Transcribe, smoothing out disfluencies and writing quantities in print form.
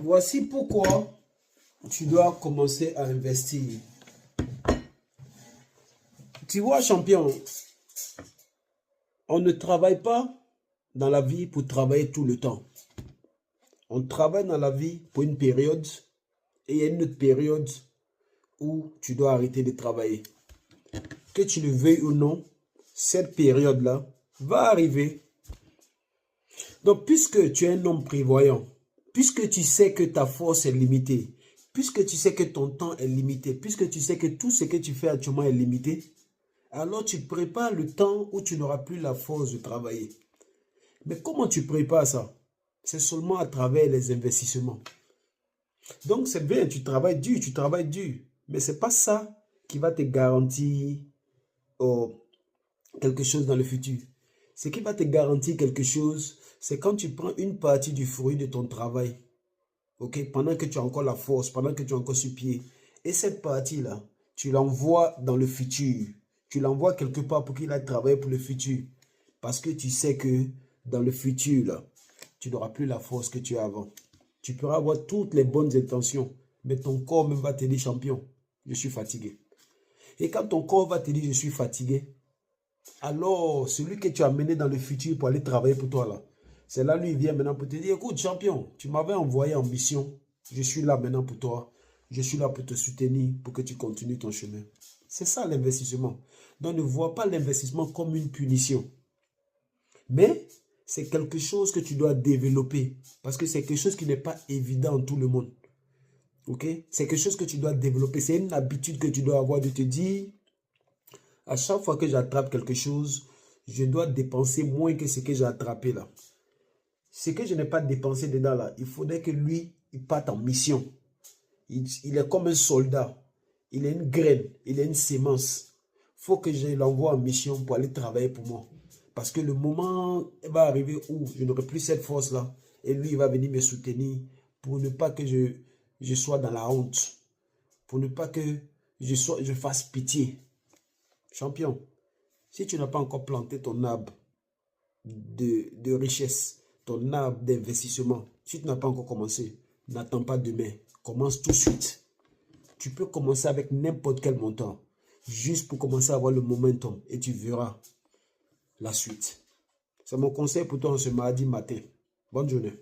Voici pourquoi tu dois commencer à investir. Tu vois, champion, on ne travaille pas dans la vie pour travailler tout le temps. On travaille dans la vie pour une période et il y a une autre période où tu dois arrêter de travailler. Que tu le veuilles ou non, cette période-là va arriver. Donc, puisque tu es un homme prévoyant, puisque tu sais que ta force est limitée, puisque tu sais que ton temps est limité, puisque tu sais que tout ce que tu fais actuellement est limité, alors tu prépares le temps où tu n'auras plus la force de travailler. Mais comment tu prépares ça? C'est seulement à travers les investissements. Donc c'est bien, tu travailles dur, mais ce n'est pas ça qui va te garantir quelque chose dans le futur. Ce qui va te garantir quelque chose, c'est quand tu prends une partie du fruit de ton travail, ok, pendant que tu as encore la force, pendant que tu es encore sur pied, et cette partie-là, tu l'envoies dans le futur. Tu l'envoies quelque part pour qu'il aille travailler pour le futur. Parce que tu sais que dans le futur, là, tu n'auras plus la force que tu as avant. Tu pourras avoir toutes les bonnes intentions, mais ton corps même va te dire, champion, je suis fatigué. Et quand ton corps va te dire, je suis fatigué, alors celui que tu as mené dans le futur pour aller travailler pour toi, là, c'est là, lui, il vient maintenant pour te dire, écoute, champion, tu m'avais envoyé en mission, je suis là maintenant pour toi, je suis là pour te soutenir, pour que tu continues ton chemin. C'est ça l'investissement. Donc ne vois pas l'investissement comme une punition. Mais c'est quelque chose que tu dois développer. Parce que c'est quelque chose qui n'est pas évident en tout le monde. Ok? C'est quelque chose que tu dois développer. C'est une habitude que tu dois avoir de te dire, à chaque fois que j'attrape quelque chose, je dois dépenser moins que ce que j'ai attrapé là. Ce que je n'ai pas dépensé dedans là, il faudrait que lui, il parte en mission. Il est comme un soldat. Il a une graine, il a une sémence. Il faut que je l'envoie en mission pour aller travailler pour moi. Parce que le moment va arriver où je n'aurai plus cette force-là. Et lui, il va venir me soutenir pour ne pas que je sois dans la honte. Pour ne pas que je fasse pitié. Champion, si tu n'as pas encore planté ton arbre de richesse, ton arbre d'investissement, si tu n'as pas encore commencé, n'attends pas demain. Commence tout de suite. Tu peux commencer avec n'importe quel montant, juste pour commencer à avoir le momentum et tu verras la suite. C'est mon conseil pour toi ce mardi matin. Bonne journée.